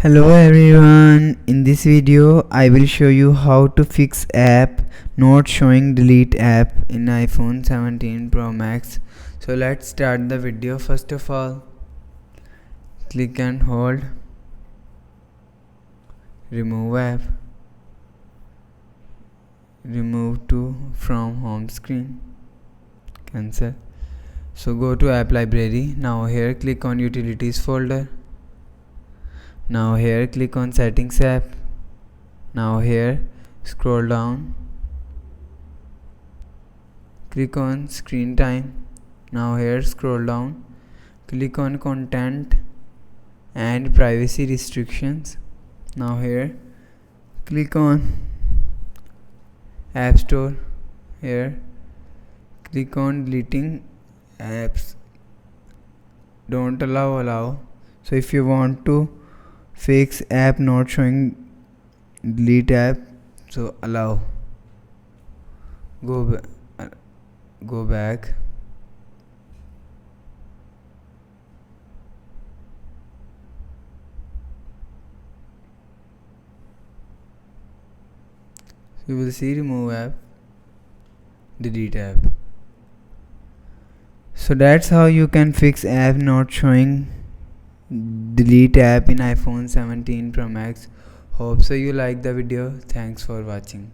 Hello everyone, in this video I will show you how to fix app not showing delete app in iPhone 17 Pro Max. So let's start the video. First of all, click and hold remove app, remove to from home screen, cancel. So go to app library. Now here click on utilities folder. Now here click on settings app. Now here scroll down, click on screen time. Now here scroll down, click on content and privacy restrictions. Now here click on app store. Here click on deleting apps, don't allow. So if you want to fix app not showing delete app, so allow, go back, you will see remove app, delete app. So that's how you can fix app not showing delete app in iPhone 17 Pro Max. Hope so you like the video. Thanks for watching.